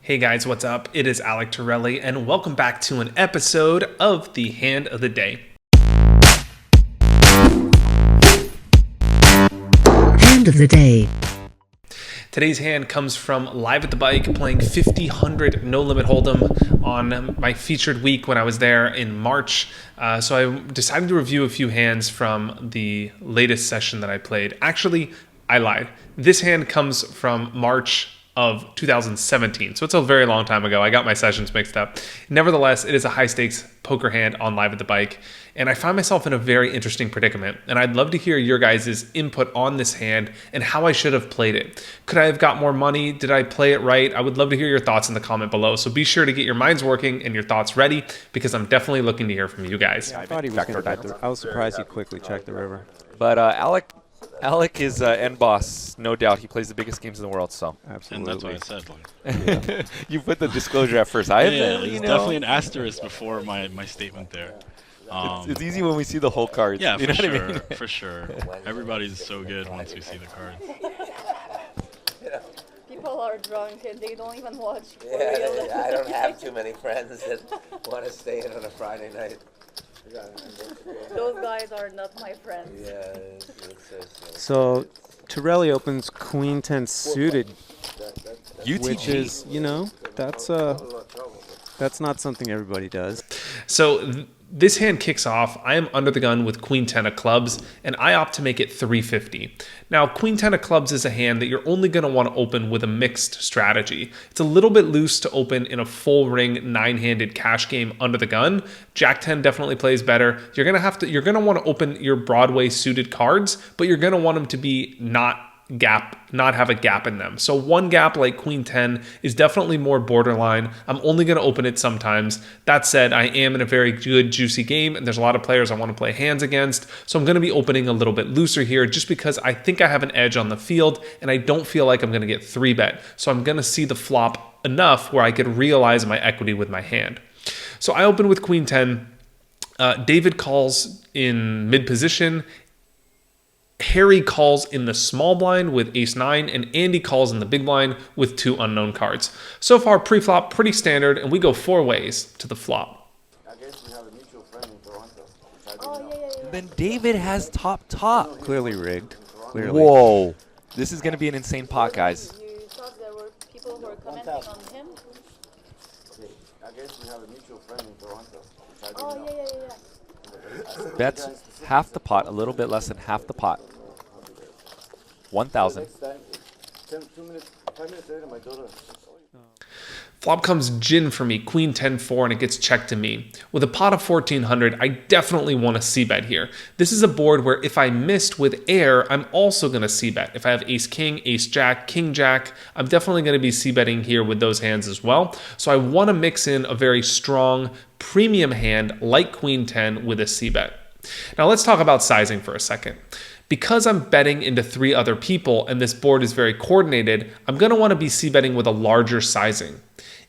Hey guys, what's up? It is Alec Torelli, and welcome back to an episode of the Hand of the Day. Hand of the Day. Today's hand comes from Live at the Bike, playing 50-100 No Limit Hold'em on my featured week when I was there in March. So I decided to review a few hands from the latest session that I played. Actually, I lied. This hand comes from March of 2017, so it's a very long time ago. I got my sessions mixed up. Nevertheless, it is a high stakes poker hand on Live at the Bike, and I find myself in a very interesting predicament, and I'd love to hear your guys' input on this hand and how I should have played it. Could I have got more money? Did I play it right? I would love to hear your thoughts in the comment below, so be sure to get your minds working and your thoughts ready, because I'm definitely looking to hear from you guys. Yeah, I thought he was going to bet I was surprised he quickly checked the river. But Alec is end boss, no doubt. He plays the biggest games in the world, so. Absolutely. And that's what I said. Like. You put the disclosure at first. It's definitely an asterisk before my statement there. It's easy when we see the whole cards. Yeah, you for know sure, what I mean? for sure. Everybody's so good once we see the cards. People are drunk and they don't even watch. Yeah, I don't have too many friends that want to stay in on a Friday night. Those guys are not my friends. Yeah, it's So, Torelli opens Queen 10 suited, UTG. which is, that's not something everybody does. So this hand kicks off. I am under the gun with Queen 10 of clubs, and I opt to make it 350. Now, Queen 10 of clubs is a hand that you're only going to want to open with a mixed strategy. It's a little bit loose to open in a full ring 9-handed cash game under the gun. Jack 10 definitely plays better. You're going to want to open your Broadway suited cards, but you're going to want them to be not have a gap in them. So one gap like Queen 10 is definitely more borderline. I'm only going to open it sometimes. That said, I am in a very good, juicy game, and there's a lot of players I want to play hands against. So I'm going to be opening a little bit looser here just because I think I have an edge on the field, and I don't feel like I'm going to get 3-bet. So I'm going to see the flop enough where I could realize my equity with my hand. So I open with Queen 10. David calls in mid position. Harry calls in the small blind with ace-9, and Andy calls in the big blind with 2 unknown cards. So far, pre-flop, pretty standard, and we go 4 ways to the flop. Oh, yeah. Then David has top. Clearly rigged. Clearly. Whoa. This is going to be an insane pot, guys. You thought there were people who were commenting on him? Oh, yeah. Bets half the pot, a little bit less than half the pot. 1,000. Flop comes gin for me, Queen 10-4, and it gets checked to me. With a pot of 1,400, I definitely want to c-bet here. This is a board where if I missed with air, I'm also going to c-bet. If I have ace-king, ace-jack, king-jack, I'm definitely going to be c-betting here with those hands as well. So I want to mix in a very strong premium hand like Queen 10 with a c-bet. Now let's talk about sizing for a second. Because I'm betting into 3 other people and this board is very coordinated, I'm going to want to be c-betting with a larger sizing.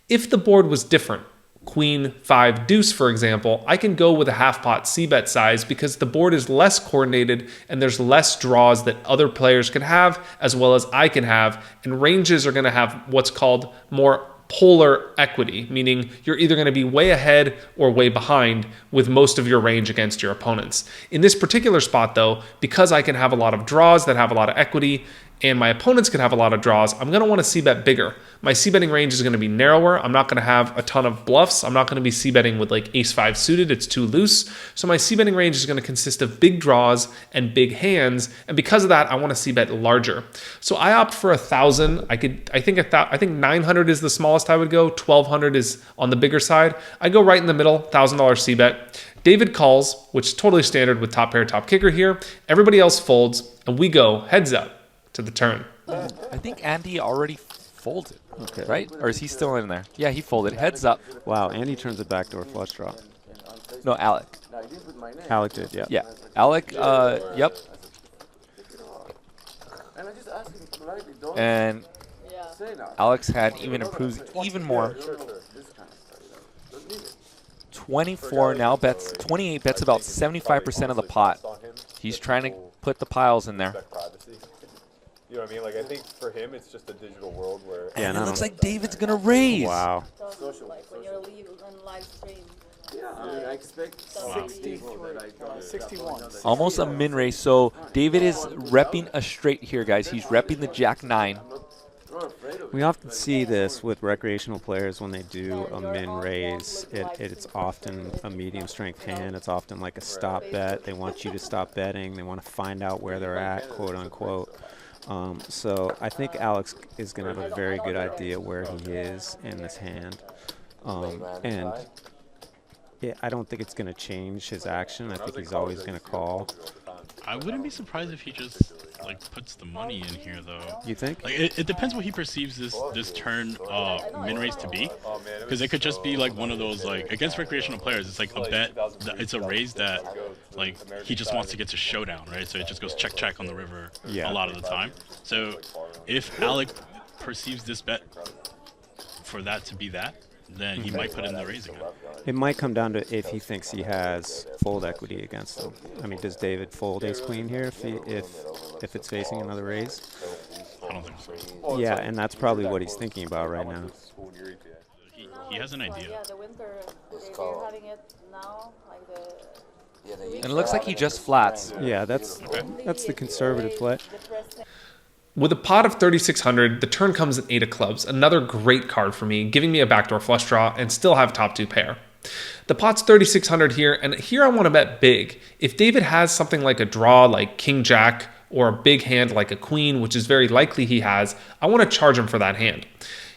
If the board was different, Queen 5 deuce for example, I can go with a half pot c-bet size because the board is less coordinated and there's less draws that other players can have as well as I can have, and ranges are going to have what's called more polar equity, meaning you're either going to be way ahead or way behind with most of your range against your opponents. In this particular spot though, because I can have a lot of draws that have a lot of equity and my opponents can have a lot of draws, I'm going to want to c-bet bigger. My c-betting range is going to be narrower. I'm not going to have a ton of bluffs. I'm not going to be c-betting with like ace-5 suited. It's too loose. So my c-betting range is going to consist of big draws and big hands. And because of that, I want to c-bet larger. So I opt for 1,000. I think 900 is the smallest I would go. 1,200 is on the bigger side. I go right in the middle, $1,000 c-bet. David calls, which is totally standard with top pair, top kicker here. Everybody else folds, and we go heads up to the turn. I think Andy already folded, right? Or is he still in there? Yeah, he folded. Heads up. Wow, Andy turns a backdoor flush draw. No, Alec. Alec did, yeah. Yeah. Alec, yep. And Alex had even improves even more. 24 now bets, 28 bets about 75% of the pot. He's trying to put the piles in there. You know what I mean? Like, I think for him, it's just a digital world where... Yeah, And it looks like David's going to raise. Wow. So, like when you're on live stream. Yeah, I mean, I expect 61. Almost a min raise. So David is repping a straight here, guys. He's repping the Jack 9. We often see this with recreational players when they do a min raise. It's often a medium strength hand. It's often like a stop bet. They want you to stop betting. They want to find out where they're at, quote unquote. So I think Alex is going to have a very good idea where he is in this hand. And yeah, I don't think it's going to change his action. I think he's always going to call. I wouldn't be surprised if he just like puts the money in here, though. You think? Like it depends what he perceives this turn min raise to be, because it could just be like one of those like against recreational players. It's like a bet. It's a raise that like he just wants to get to showdown, right? So it just goes check check on the river a lot of the time. So if Alec perceives this bet for that to be that, then he might put in the raise again. It might come down to if he thinks he has fold equity against him. I mean, does David fold ace queen here if it's facing another raise? I don't think so. Yeah, and that's probably what he's thinking about right now. He has an idea. Yeah, the winter, they're having it now, like the... And it looks like he just flats. Yeah, that's the conservative play. With a pot of 3,600, the turn comes at 8 of clubs, another great card for me, giving me a backdoor flush draw and still have top 2 pair. The pot's 3,600 here, and here I want to bet big. If David has something like a draw like King Jack or a big hand like a queen, which is very likely he has, I want to charge him for that hand.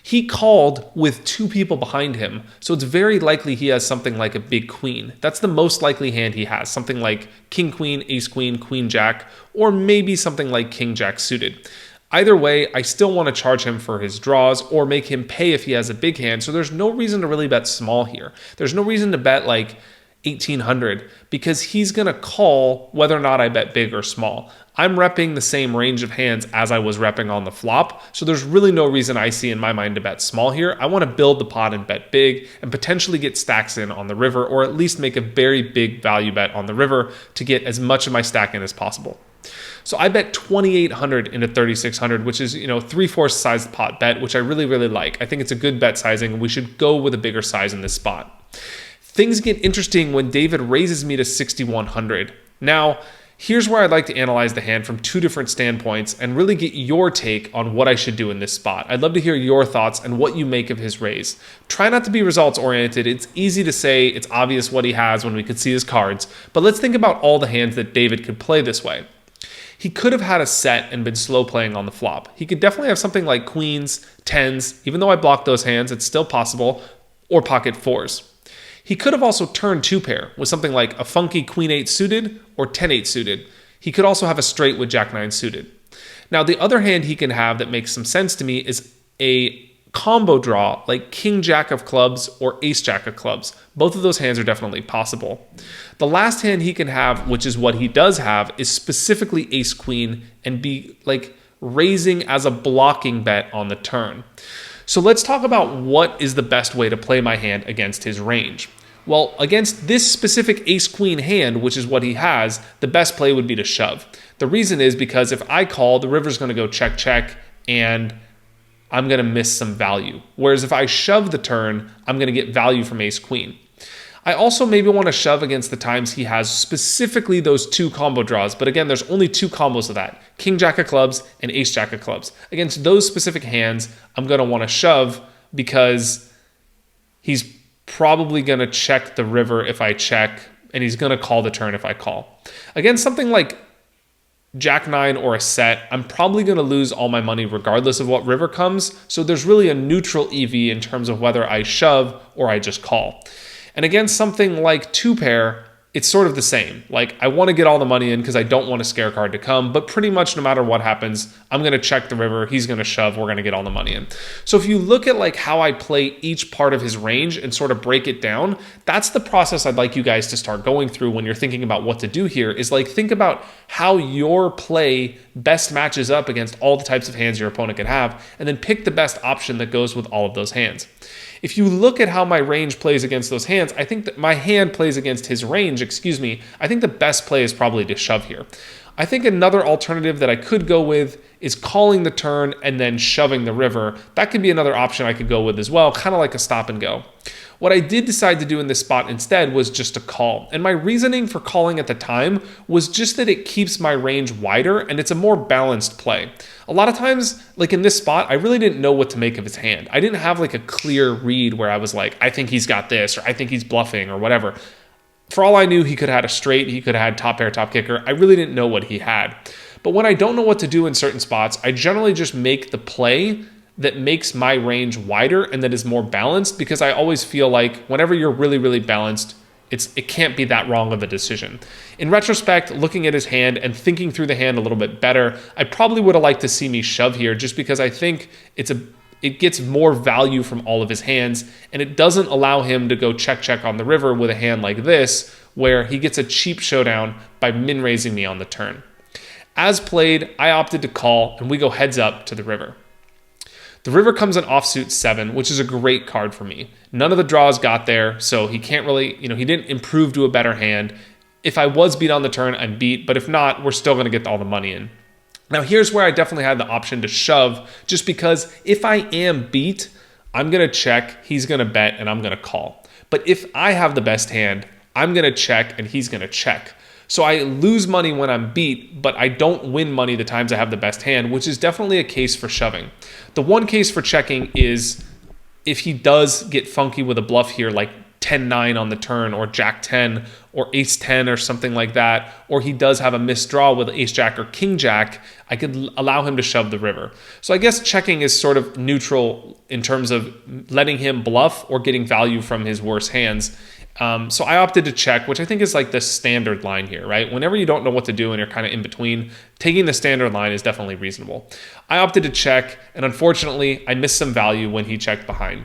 He called with 2 people behind him, so it's very likely he has something like a big queen. That's the most likely hand he has, something like king queen, ace queen, queen jack, or maybe something like king jack suited. Either way, I still want to charge him for his draws or make him pay if he has a big hand, so there's no reason to really bet small here. There's no reason to bet like 1,800 because he's going to call whether or not I bet big or small. I'm repping the same range of hands as I was repping on the flop, so there's really no reason I see in my mind to bet small here. I want to build the pot and bet big and potentially get stacks in on the river, or at least make a very big value bet on the river to get as much of my stack in as possible. So I bet 2,800 into 3,600, which is, 3/4 size pot bet, which I really, really like. I think it's a good bet sizing, and we should go with a bigger size in this spot. Things get interesting when David raises me to 6,100. Now, here's where I'd like to analyze the hand from 2 different standpoints and really get your take on what I should do in this spot. I'd love to hear your thoughts and what you make of his raise. Try not to be results oriented. It's easy to say it's obvious what he has when we could see his cards, but let's think about all the hands that David could play this way. He could have had a set and been slow playing on the flop. He could definitely have something like queens, tens, even though I blocked those hands, it's still possible, or pocket fours. He could have also turned 2 pair with something like a funky queen 8 suited or 10 8 suited. He could also have a straight with jack 9 suited. Now, the other hand he can have that makes some sense to me is a combo draw like king jack of clubs or ace jack of clubs. Both of those hands are definitely possible. The last hand he can have, which is what he does have, is specifically ace queen and be like raising as a blocking bet on the turn. So let's talk about what is the best way to play my hand against his range. Well, against this specific ace queen hand, which is what he has, the best play would be to shove. The reason is because if I call, the river's going to go check check and I'm going to miss some value. Whereas if I shove the turn, I'm going to get value from ace queen. I also maybe want to shove against the times he has specifically those 2 combo draws. But again, there's only 2 combos of that. King jack of clubs and ace jack of clubs. Against those specific hands, I'm going to want to shove because he's probably going to check the river if I check, and he's going to call the turn if I call. Against something like jack 9 or a set, I'm probably going to lose all my money regardless of what river comes, so there's really a neutral EV in terms of whether I shove or I just call. And against something like 2 pair, it's sort of the same. Like, I want to get all the money in because I don't want a scare card to come, but pretty much no matter what happens, I'm going to check the river, he's going to shove, we're going to get all the money in. So if you look at like how I play each part of his range and sort of break it down, that's the process I'd like you guys to start going through when you're thinking about what to do here, is like think about how your play best matches up against all the types of hands your opponent can have, and then pick the best option that goes with all of those hands. If you look at how my range plays against those hands, I think that my hand plays against his range excuse me, I think the best play is probably to shove here. I think another alternative that I could go with is calling the turn and then shoving the river. That could be another option I could go with as well, kind of like a stop and go. What I did decide to do in this spot instead was just to call. And my reasoning for calling at the time was just that it keeps my range wider and it's a more balanced play. A lot of times, like in this spot, I really didn't know what to make of his hand. I didn't have like a clear read where I was like, I think he's got this, or I think he's bluffing, or whatever. For all I knew, he could have had a straight, he could have had top pair, top kicker. I really didn't know what he had. But when I don't know what to do in certain spots, I generally just make the play that makes my range wider and that is more balanced, because I always feel like whenever you're really, really balanced, it can't be that wrong of a decision. In retrospect, looking at his hand and thinking through the hand a little bit better, I probably would have liked to see me shove here, just because I think it gets more value from all of his hands, and it doesn't allow him to go check on the river with a hand like this, where he gets a cheap showdown by min-raising me on the turn. As played, I opted to call, and we go heads up to the river. The river comes in offsuit 7, which is a great card for me. None of the draws got there, so he can't really, he didn't improve to a better hand. If I was beat on the turn, I'm beat, but if not, we're still going to get all the money in. Now, here's where I definitely had the option to shove, just because if I am beat, I'm going to check, he's going to bet, and I'm going to call. But if I have the best hand, I'm going to check, and he's going to check. So I lose money when I'm beat, but I don't win money the times I have the best hand, which is definitely a case for shoving. The one case for checking is if he does get funky with a bluff here, like 10-9 on the turn, or Jack-10, or Ace-10, or something like that, or he does have a missed draw with Ace-Jack or King-Jack, I could allow him to shove the river. So I guess checking is sort of neutral in terms of letting him bluff or getting value from his worse hands. So I opted to check, which I think is like the standard line here, right? Whenever you don't know what to do and you're kind of in between, taking the standard line is definitely reasonable. I opted to check, and unfortunately, I missed some value when he checked behind.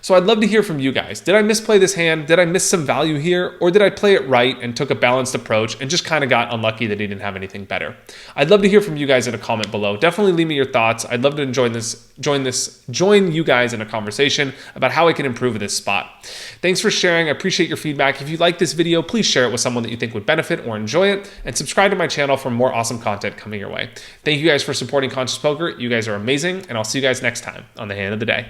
So I'd love to hear from you guys. Did I misplay this hand? Did I miss some value here? Or did I play it right and took a balanced approach and just kind of got unlucky that he didn't have anything better? I'd love to hear from you guys in a comment below. Definitely leave me your thoughts. I'd love to join you guys in a conversation about how I can improve this spot. Thanks for sharing. I appreciate your feedback. If you like this video, please share it with someone that you think would benefit or enjoy it, and subscribe to my channel for more awesome content coming your way. Thank you guys for supporting Conscious Poker. You guys are amazing, and I'll see you guys next time on The Hand of the Day.